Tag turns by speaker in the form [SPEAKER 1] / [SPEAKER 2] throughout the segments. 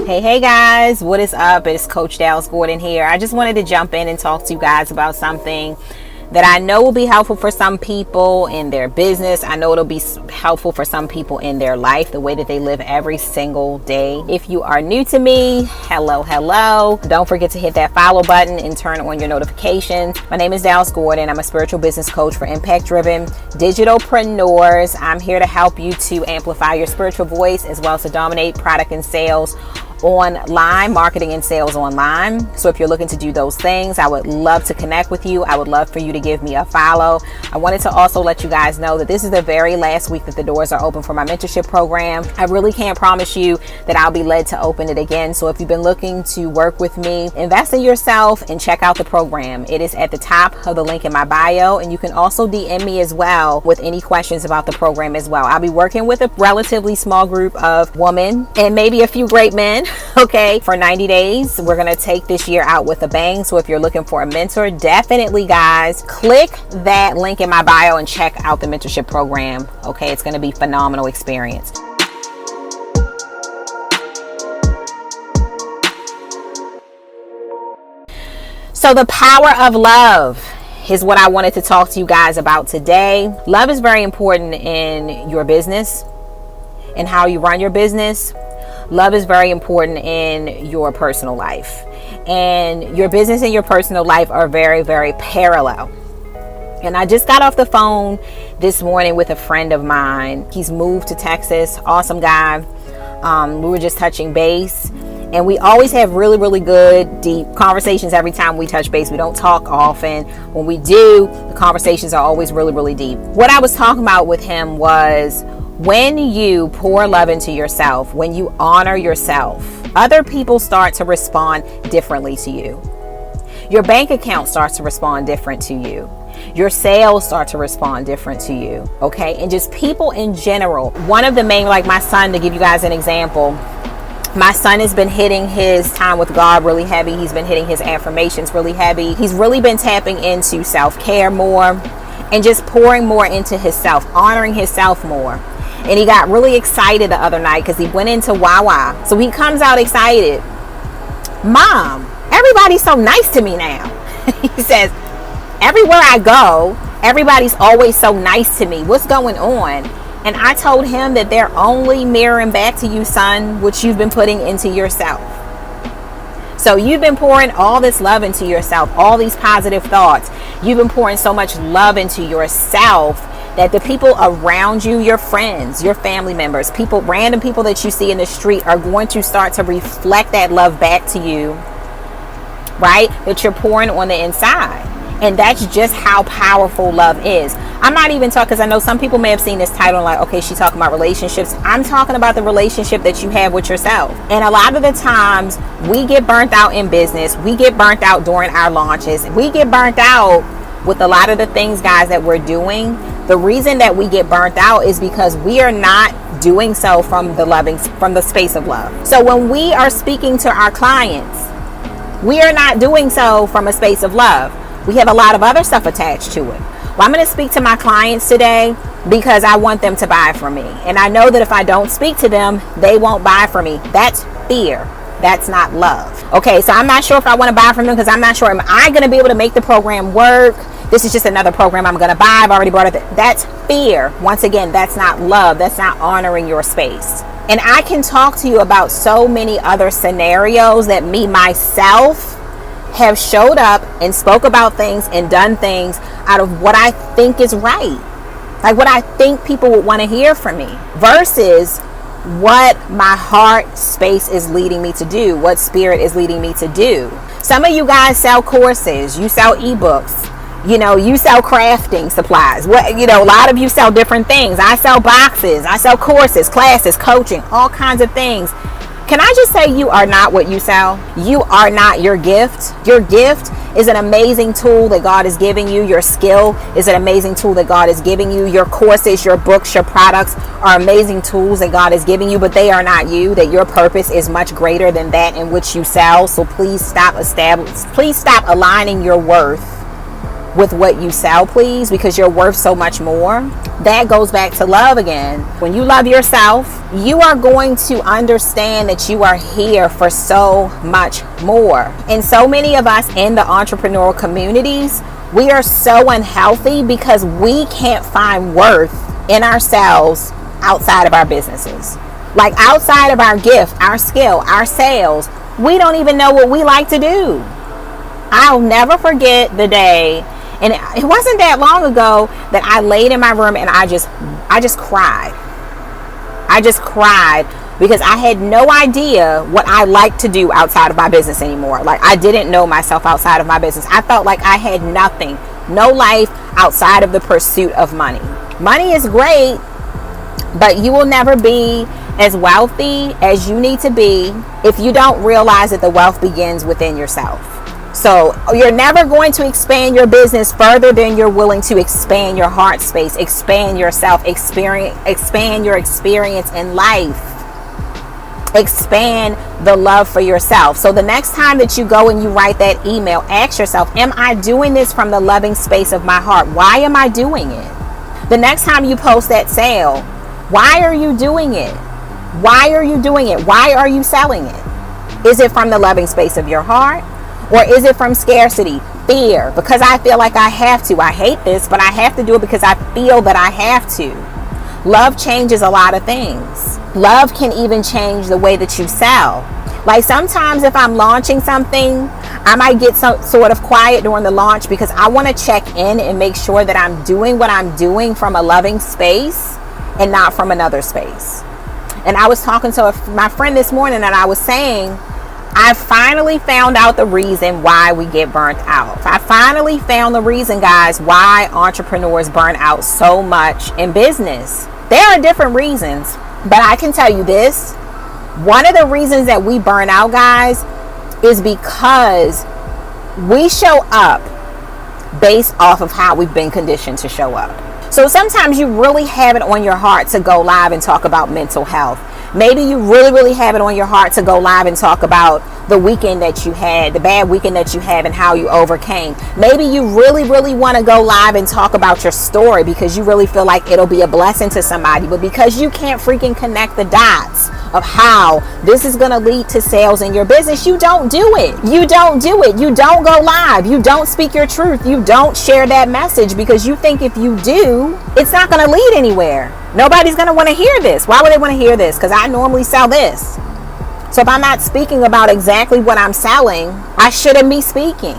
[SPEAKER 1] Hey guys, what is up? It's Coach Dallas Gordon here. I just wanted to jump in and talk to you guys about something that I know will be helpful for some people in their business. I know it'll be helpful for some people in their life, the way that they live every single day. If you are new to me, hello. Don't forget to hit that follow button and turn on your notifications. My name is Dallas Gordon. I'm a spiritual business coach for impact-driven digitalpreneurs. I'm here to help you to amplify your spiritual voice as well as to dominate product and sales online, marketing and sales online. So if you're looking to do those things, I would love to connect with you. I would love for you to give me a follow. I wanted to also let you guys know that this is the very last week that the doors are open for my mentorship program. I really can't promise you that I'll be led to open it again. So if you've been looking to work with me, invest in yourself and check out the program. It is at the top of the link in my bio, and you can also DM me as well with any questions about the program as well. I'll be working with a relatively small group of women and maybe a few great men. Okay, for 90 days, we're going to take this year out with a bang. So if you're looking for a mentor, definitely guys, click that link in my bio and check out the mentorship program. Okay, it's going to be a phenomenal experience. So the power of love is what I wanted to talk to you guys about today. Love is very important in your business and how you run your business. Love is very important in your personal life, and your business and your personal life are very, very parallel. And I just got off the phone this morning with a friend of mine. He's moved to Texas. Awesome guy. We were just touching base, and we always have really, really good, deep conversations every time we touch base. We don't talk often. When we do, the conversations are always really, really deep. What I was talking about with him was, when you pour love into yourself, when you honor yourself, other people start to respond differently to you. Your bank account starts to respond different to you. Your sales start to respond different to you. Okay. And just people in general. One of the main, like my son, to give you guys an example, my son has been hitting his time with God really heavy. He's been hitting his affirmations really heavy. He's really been tapping into self-care more and just pouring more into himself, honoring himself more. And he got really excited the other night because he went into Wawa. So he comes out excited. Mom, everybody's so nice to me now. He says, everywhere I go, everybody's always so nice to me. What's going on? And I told him that they're only mirroring back to you, son, what you've been putting into yourself. So you've been pouring all this love into yourself, all these positive thoughts. You've been pouring so much love into yourself that the people around you, your friends, your family members, people, random people that you see in the street are going to start to reflect that love back to you, right? That you're pouring on the inside. And that's just how powerful love is. I'm not even talking, because I know some people may have seen this title and like, okay, she's talking about relationships. I'm talking about the relationship that you have with yourself. And a lot of the times we get burnt out in business. We get burnt out during our launches. We get burnt out with a lot of the things, guys, that we're doing. The reason that we get burnt out is because we are not doing so from the space of love. So when we are speaking to our clients, we are not doing so from a space of love. We have a lot of other stuff attached to it. Well, I'm going to speak to my clients today because I want them to buy from me. And I know that if I don't speak to them, they won't buy from me. That's fear. That's not love. Okay, so I'm not sure if I want to buy from them because I'm not sure, am I going to be able to make the program work? This is just another program I'm going to buy. I've already bought it. That's fear. Once again, that's not love. That's not honoring your space. And I can talk to you about so many other scenarios that me, myself, have showed up and spoke about things and done things out of what I think is right. Like what I think people would want to hear from me versus what my heart space is leading me to do, what spirit is leading me to do. Some of you guys sell courses, you sell ebooks. You know, you sell crafting supplies. A lot of you sell different things. I sell boxes. I sell courses, classes, coaching, all kinds of things. Can I just say you are not what you sell? You are not your gift. Your gift is an amazing tool that God is giving you. Your skill is an amazing tool that God is giving you. Your courses, your books, your products are amazing tools that God is giving you, but they are not you. That your purpose is much greater than that in which you sell. So please stop aligning your worth with what you sell, please, because you're worth so much more. That goes back to love again. When you love yourself, you are going to understand that you are here for so much more. And so many of us in the entrepreneurial communities, we are so unhealthy because we can't find worth in ourselves outside of our businesses. Like outside of our gift, our skill, our sales, we don't even know what we like to do. I'll never forget the day, and it wasn't that long ago, that I laid in my room and I just cried. I just cried because I had no idea what I like to do outside of my business anymore. Like, I didn't know myself outside of my business. I felt like I had nothing, no life outside of the pursuit of money. Money is great, but you will never be as wealthy as you need to be if you don't realize that the wealth begins within yourself. So you're never going to expand your business further than you're willing to expand your heart space, expand yourself, expand your experience in life, expand the love for yourself. So the next time that you go and you write that email, ask yourself, am I doing this from the loving space of my heart? Why am I doing it? The next time you post that sale, why are you doing it? Why are you doing it? Why are you selling it? Is it from the loving space of your heart? Or is it from scarcity, fear? Because I feel like I have to. I hate this, but I have to do it because I feel that I have to. Love changes a lot of things. Love can even change the way that you sell. Like sometimes if I'm launching something, I might get some sort of quiet during the launch because I want to check in and make sure that I'm doing what I'm doing from a loving space and not from another space. And I was talking to my friend this morning and I was saying, I finally found out the reason why we get burnt out. I finally found the reason, guys, why entrepreneurs burn out so much in business. There are different reasons, but I can tell you this. One of the reasons that we burn out, guys, is because we show up based off of how we've been conditioned to show up. So sometimes you really have it on your heart to go live and talk about mental health. Maybe you really have it on your heart to go live and talk about the weekend that you had, the bad weekend that you had, and how you overcame. Maybe you really want to go live and talk about your story because you really feel like it'll be a blessing to somebody. But because you can't freaking connect the dots of how this is going to lead to sales in your business, you don't do it. You don't do it. You don't go live. You don't speak your truth. You don't share that message because you think if you do, it's not going to lead anywhere. Nobody's going to want to hear this. Why would they want to hear this? Because I normally sell this. So if I'm not speaking about exactly what I'm selling, I shouldn't be speaking.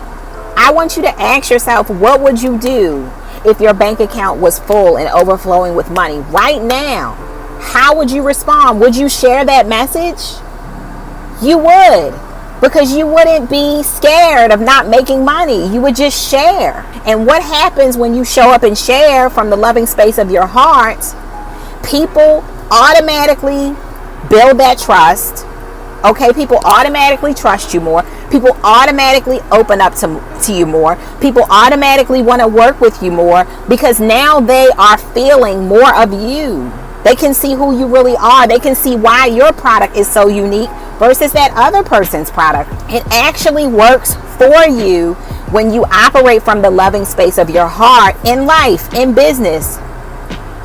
[SPEAKER 1] I want you to ask yourself, what would you do if your bank account was full and overflowing with money right now? How would you respond? Would you share that message? You would, because you wouldn't be scared of not making money. You would just share. And what happens when you show up and share from the loving space of your heart? People automatically build that trust. Okay, people automatically trust you more. People automatically open up to you more. People automatically want to work with you more because now they are feeling more of you. They can see who you really are. They can see why your product is so unique versus that other person's product. It actually works for you when you operate from the loving space of your heart in life, in business,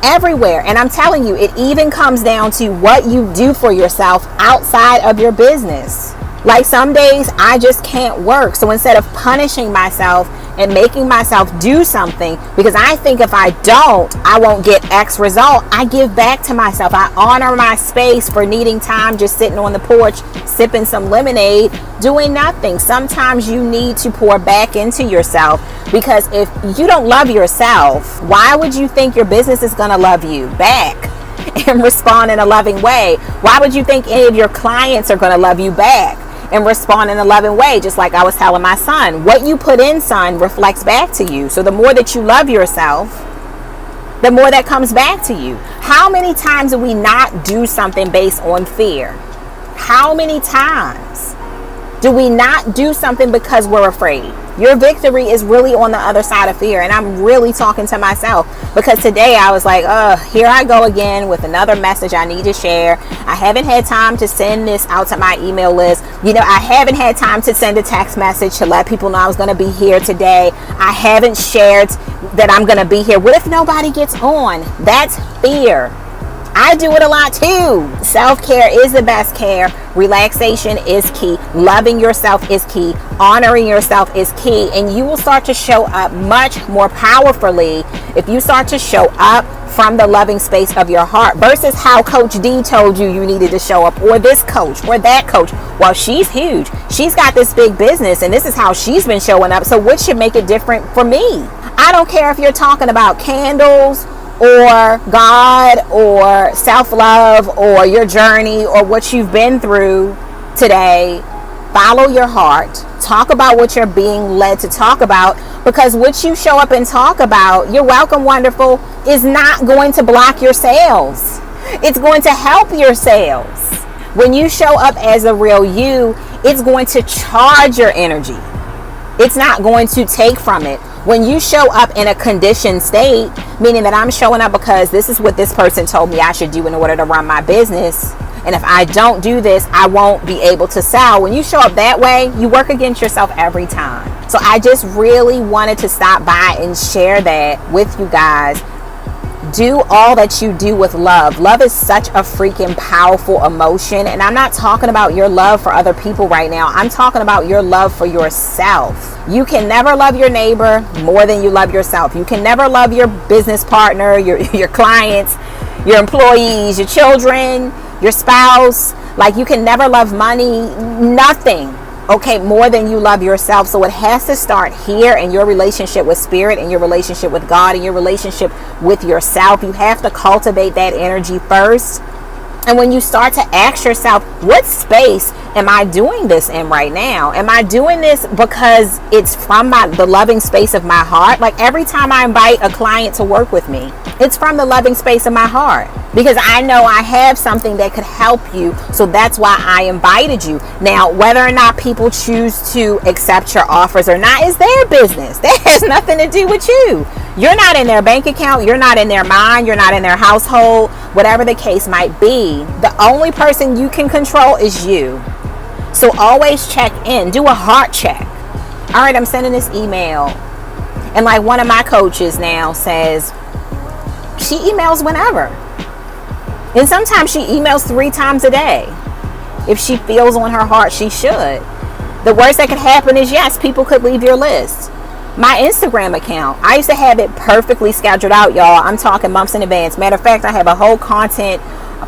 [SPEAKER 1] everywhere. And I'm telling you, it even comes down to what you do for yourself outside of your business. Like some days I just can't work. So instead of punishing myself and making myself do something because I think if I don't, I won't get X result, I give back to myself. I honor my space for needing time just sitting on the porch, sipping some lemonade, doing nothing. Sometimes you need to pour back into yourself because if you don't love yourself, why would you think your business is going to love you back and respond in a loving way? Why would you think any of your clients are going to love you back and respond in a loving way? Just like I was telling my son, what you put in, son, reflects back to you. So the more that you love yourself, the more that comes back to you. How many times do we not do something based on fear? How many times? Do we not do something because we're afraid? Your victory is really on the other side of fear. And I'm really talking to myself, because today I was like, here I go again with another message I need to share. I haven't had time to send this out to my email list. I haven't had time to send a text message to let people know I was going to be here today. I haven't shared that I'm going to be here. What if nobody gets on? That's fear. I do it a lot too. Self-care is the best care. Relaxation is key. Loving yourself is key. Honoring yourself is key. And you will start to show up much more powerfully if you start to show up from the loving space of your heart, versus how Coach D told you needed to show up, or this coach or that coach. Well, she's huge. She's got this big business and this is how she's been showing up. So what should make it different for me? I don't care if you're talking about candles or God or self-love or your journey or what you've been through today. Follow your heart. Talk about what you're being led to talk about, because what you show up and talk about, you're welcome, wonderful, is not going to block your sales. It's going to help your sales. When you show up as a real you, it's going to charge your energy. It's not going to take from it. When you show up in a conditioned state, meaning that I'm showing up because this is what this person told me I should do in order to run my business, and if I don't do this, I won't be able to sell. When you show up that way, you work against yourself every time. So I just really wanted to stop by and share that with you guys. Do all that you do with love. Love is such a freaking powerful emotion. And I'm not talking about your love for other people right now. I'm talking about your love for yourself. You can never love your neighbor more than you love yourself. You can never love your business partner, your clients, your employees, your children, your spouse. Like, you can never love money, nothing, okay, more than you love yourself. So it has to start here in your relationship with spirit, and your relationship with God, and your relationship with yourself. You have to cultivate that energy first. And when you start to ask yourself, what space am I doing this in right now? Am I doing this because it's from the loving space of my heart? Like, every time I invite a client to work with me, it's from the loving space of my heart, because I know I have something that could help you. So that's why I invited you. Now, whether or not people choose to accept your offers or not is their business. That has nothing to do with you. You're not in their bank account. You're not in their mind. You're not in their household, whatever the case might be. The only person you can control is you. So always check in. Do a heart check. All right, I'm sending this email. And like one of my coaches now says, she emails whenever. And sometimes she emails 3 times a day. If she feels on her heart, she should. The worst that could happen is, yes, people could leave your list. My Instagram account, I used to have it perfectly scheduled out, y'all. I'm talking months in advance. Matter of fact, I have a whole content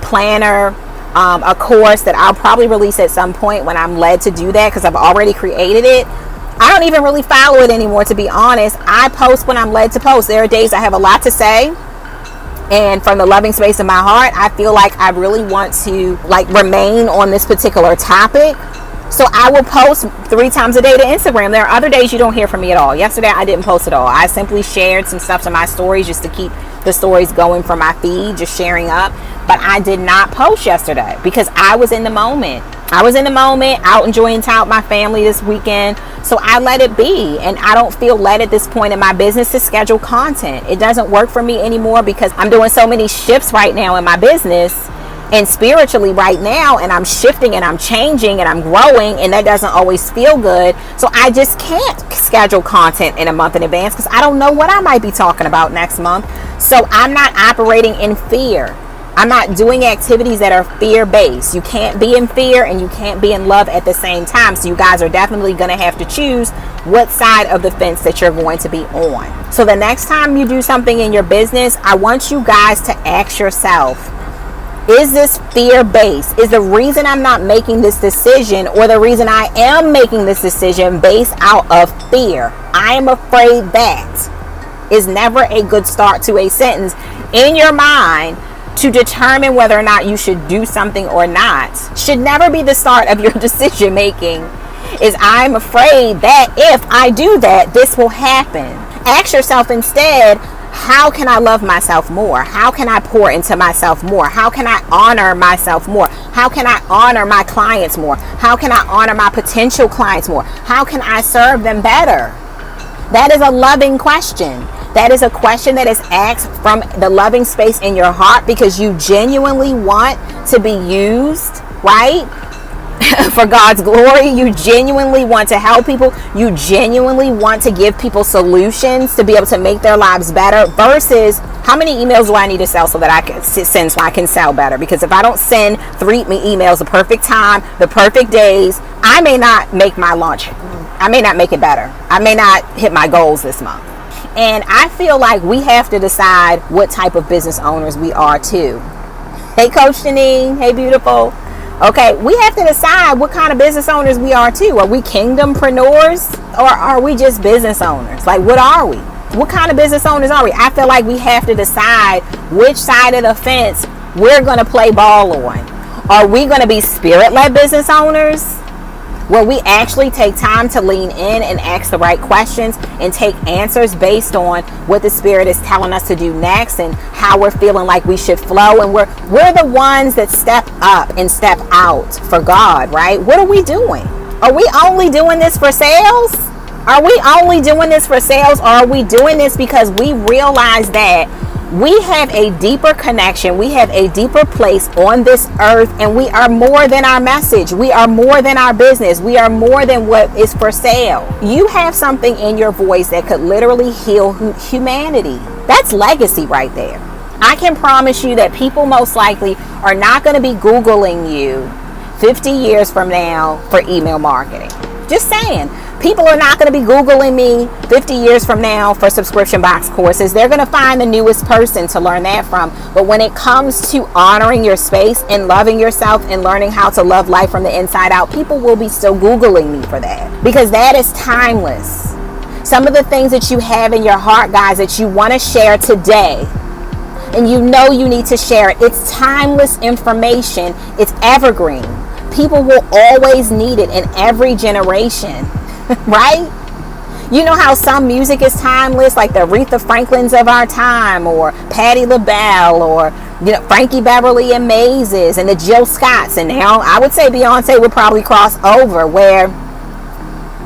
[SPEAKER 1] planner, a course that I'll probably release at some point when I'm led to do that, because I've already created it. I don't even really follow it anymore, to be honest. I post when I'm led to post. There are days I have a lot to say, and from the loving space of my heart, I feel like I really want to remain on this particular topic. So I will post 3 times a day to Instagram. There are other days you don't hear from me at all. Yesterday I didn't post at all. I simply shared some stuff to my stories just to keep the stories going for my feed, just sharing up. But I did not post yesterday because I was in the moment. I was in the moment, out enjoying time with my family this weekend. So I let it be. And I don't feel led at this point in my business to schedule content. It doesn't work for me anymore because I'm doing so many shifts right now in my business and spiritually right now, and I'm shifting and I'm changing and I'm growing, and that doesn't always feel good. So I just can't schedule content in a month in advance because I don't know what I might be talking about next month. So I'm not operating in fear. I'm not doing activities that are fear-based. You can't be in fear and you can't be in love at the same time. So you guys are definitely going to have to choose what side of the fence that you're going to be on. So the next time you do something in your business, I want you guys to ask yourself, is this fear-based? Is the reason I'm not making this decision, or the reason I am making this decision, based out of fear? I am afraid that is never a good start to a sentence in your mind. To determine whether or not you should do something or not should never be the start of your decision making. Is I'm afraid that if I do that, this will happen. Ask yourself instead, How can I love myself more? How can I pour into myself more? How can I honor myself more? How can I honor my clients more? How can I honor my potential clients more? How can I serve them better? That is a loving question. That is a question that is asked from the loving space in your heart because you genuinely want to be used, right? For God's glory. You genuinely want to help people. You genuinely want to give people solutions to be able to make their lives better versus how many emails do I need to sell so that I can send so I can sell better? Because if I don't send 3 emails the perfect time, the perfect days, I may not make my launch. I may not make it better. I may not hit my goals this month. And I feel like we have to decide what type of business owners we are too. Hey, Coach Janine. Hey, beautiful. Okay, we have to decide what kind of business owners we are too. Are we kingdompreneurs or are we just business owners? Like, what are we? What kind of business owners are we? I feel like we have to decide which side of the fence we're going to play ball on. Are we going to be spirit-led business owners, where we actually take time to lean in and ask the right questions and take answers based on what the Spirit is telling us to do next and how we're feeling like we should flow, and we're the ones that step up and step out for God, right? What are we doing? Are we only doing this for sales? Are we only doing this for sales, or are we doing this because we realize that we have a deeper connection, we have a deeper place on this earth, and we are more than our message, we are more than our business, we are more than what is for sale. You have something in your voice that could literally heal humanity. That's legacy right there. I can promise you that people most likely are not going to be Googling you 50 years from now for email marketing. Just saying. People are not going to be Googling me 50 years from now for subscription box courses. They're going to find the newest person to learn that from. But when it comes to honoring your space and loving yourself and learning how to love life from the inside out, people will be still Googling me for that, because that is timeless. Some of the things that you have in your heart, guys, that you want to share today, and you know you need to share it, it's timeless information. It's evergreen. People will always need it in every generation. Right? You know how some music is timeless, like the Aretha Franklins of our time, or Patti LaBelle, or Frankie Beverly and Mazes, and the Jill Scotts, and now I would say Beyonce would probably cross over, where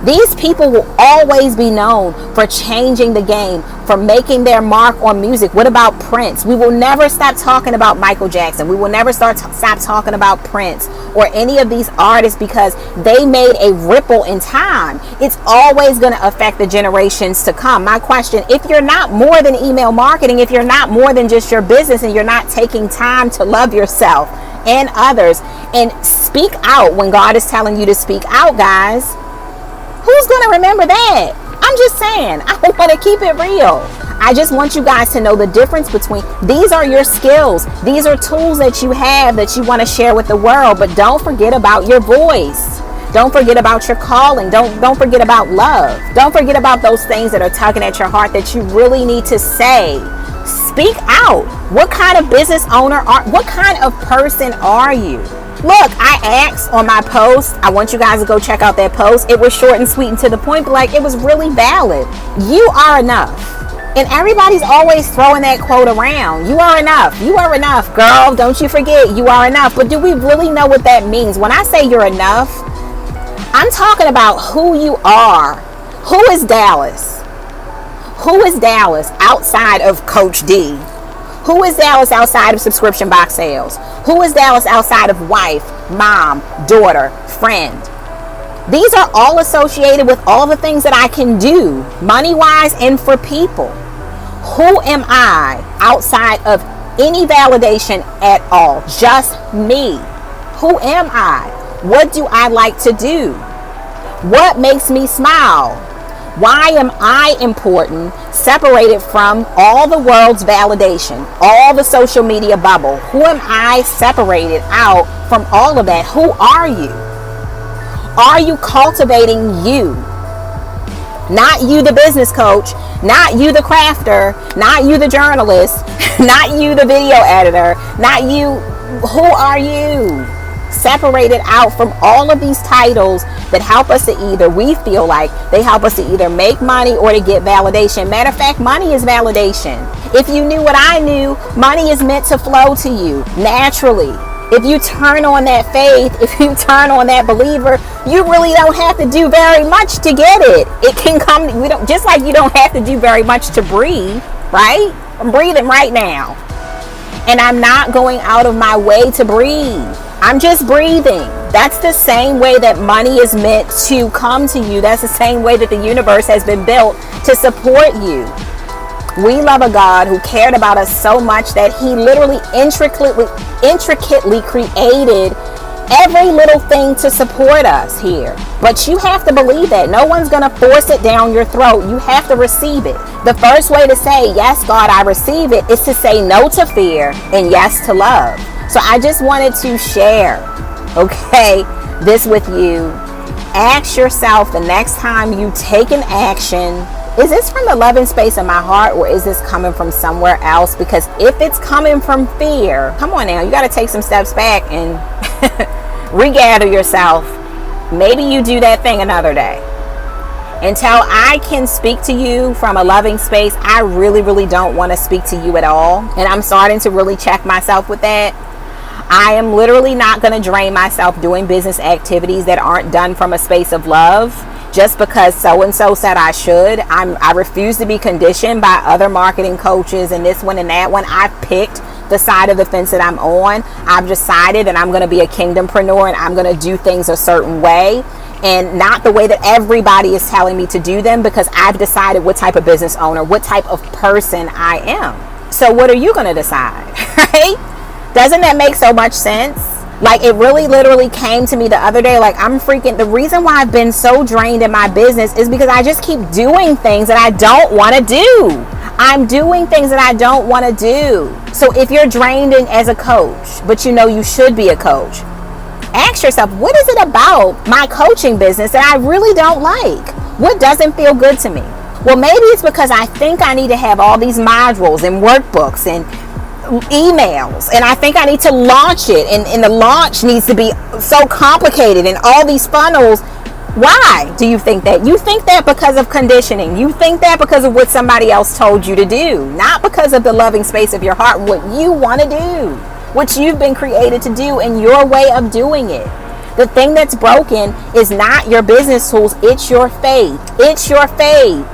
[SPEAKER 1] these people will always be known for changing the game, for making their mark on music. What about Prince? We will never stop talking about Michael Jackson. We will never stop talking about Prince or any of these artists, because they made a ripple in time. It's always going to affect the generations to come. My question, if you're not more than email marketing, if you're not more than just your business, and you're not taking time to love yourself and others and speak out when God is telling you to speak out, guys, who's going to remember that? I'm just saying, I want to keep it real. I just want you guys to know the difference between, these are your skills. These are tools that you have that you want to share with the world. But don't forget about your voice. Don't forget about your calling. Don't forget about love. Don't forget about those things that are tugging at your heart that you really need to say. Speak out. What kind of business owner what kind of person are you? Look, I asked on my post, I want you guys to go check out that post. It was short and sweet and to the point, but like, it was really valid. You are enough. And everybody's always throwing that quote around. You are enough. You are enough, girl. Don't you forget, you are enough. But do we really know what that means? When I say you're enough, I'm talking about who you are. Who is Dallas? Who is Dallas outside of Coach D? Who is Dallas outside of subscription box sales? Who is Dallas outside of wife, mom, daughter, friend? These are all associated with all the things that I can do, money-wise and for people. Who am I outside of any validation at all? Just me. Who am I? What do I like to do? What makes me smile? Why am I important, separated from all the world's validation, all the social media bubble? Who am I separated out from all of that? Who are you? Are you cultivating you? Not you, the business coach, not you, the crafter, not you, the journalist, not you, the video editor, not you. Who are you? separated out from all of these titles that help us to we feel like they help us to either make money or to get validation. Matter of fact, money is validation. If you knew what I knew, money is meant to flow to you naturally. If you turn on that faith, if you turn on that believer, you really don't have to do very much to get it. It can come, just like you don't have to do very much to breathe, right? I'm breathing right now. And I'm not going out of my way to breathe. I'm just breathing. That's the same way that money is meant to come to you. That's the same way that the universe has been built to support you. We love a God who cared about us so much that he literally intricately created every little thing to support us here. But you have to believe that. No one's going to force it down your throat. You have to receive it. The first way to say, yes, God, I receive it, is to say no to fear and yes to love. So I just wanted to share, this with you. Ask yourself the next time you take an action, is this from the loving space in my heart, or is this coming from somewhere else? Because if it's coming from fear, come on now, you got to take some steps back and regather yourself. Maybe you do that thing another day. Until I can speak to you from a loving space, I really, really don't want to speak to you at all. And I'm starting to really check myself with that. I am literally not going to drain myself doing business activities that aren't done from a space of love just because so-and-so said I should. I refuse to be conditioned by other marketing coaches and this one and that one. I've picked the side of the fence that I'm on. I've decided that I'm going to be a kingdompreneur and I'm going to do things a certain way and not the way that everybody is telling me to do them, because I've decided what type of business owner, what type of person I am. So what are you going to decide, right? Doesn't that make so much sense? Like, it really literally came to me the other day. Like, the reason why I've been so drained in my business is because I just keep doing things that I don't want to do. I'm doing things that I don't want to do. So if you're drained as a coach, but you know you should be a coach, ask yourself, what is it about my coaching business that I really don't like? What doesn't feel good to me? Well, maybe it's because I think I need to have all these modules and workbooks and emails, and I think I need to launch it, and the launch needs to be so complicated and all these funnels. Why do you think that? You think that because of conditioning. You think that because of what somebody else told you to do, not because of the loving space of your heart, what you want to do, what you've been created to do, and your way of doing it. The thing that's broken is not your business tools, it's your faith. It's your faith.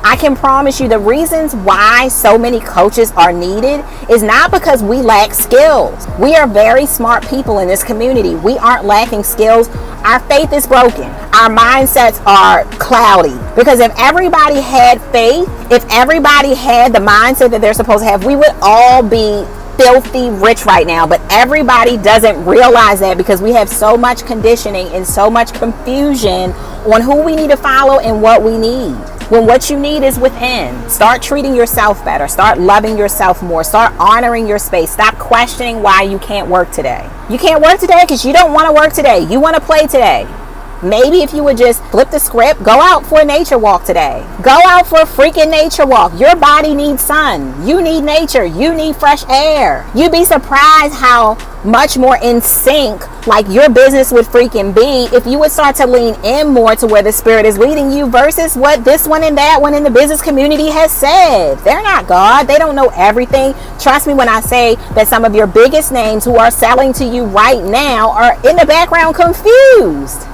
[SPEAKER 1] I can promise you the reasons why so many coaches are needed is not because we lack skills. We are very smart people in this community. We aren't lacking skills. Our faith is broken. Our mindsets are cloudy. Because if everybody had faith, if everybody had the mindset that they're supposed to have, we would all be filthy rich right now. But everybody doesn't realize that because we have so much conditioning and so much confusion on who we need to follow and what we need. When what you need is within. Start treating yourself better. Start loving yourself more. Start honoring your space. Stop questioning why you can't work today. You can't work today because you don't want to work today. You want to play today. Maybe if you would just flip the script, go out for a nature walk today. Go out for a freaking nature walk. Your body needs sun. You need nature. You need fresh air. You'd be surprised how much more in sync like your business would freaking be if you would start to lean in more to where the spirit is leading you versus what this one and that one in the business community has said. They're not God. They don't know everything. Trust me when I say that some of your biggest names who are selling to you right now are in the background confused,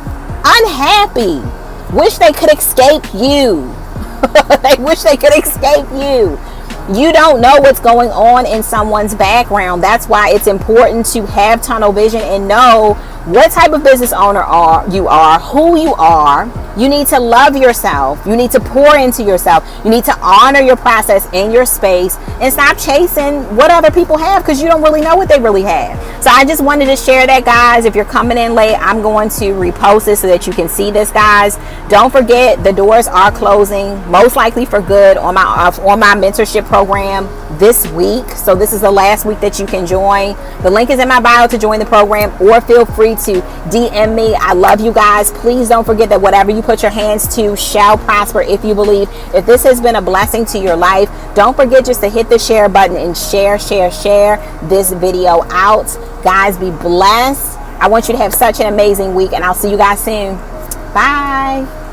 [SPEAKER 1] unhappy, wish they could escape you. They wish they could escape you. You don't know what's going on in someone's background. That's why it's important to have tunnel vision and know what type of business owner you are, who you are. You need to love yourself. You need to pour into yourself. You need to honor your process in your space and stop chasing what other people have because you don't really know what they really have. So I just wanted to share that, guys. If you're coming in late, I'm going to repost this so that you can see this, guys. Don't forget, the doors are closing, most likely for good, on my mentorship program this week. So this is the last week that you can join. The link is in my bio to join the program, or feel free to DM me. I love you guys. Please don't forget that whatever you put your hands to shall prosper if you believe. If this has been a blessing to your life, don't forget just to hit the share button and share this video out. Guys, be blessed. I want you to have such an amazing week, and I'll see you guys soon. Bye.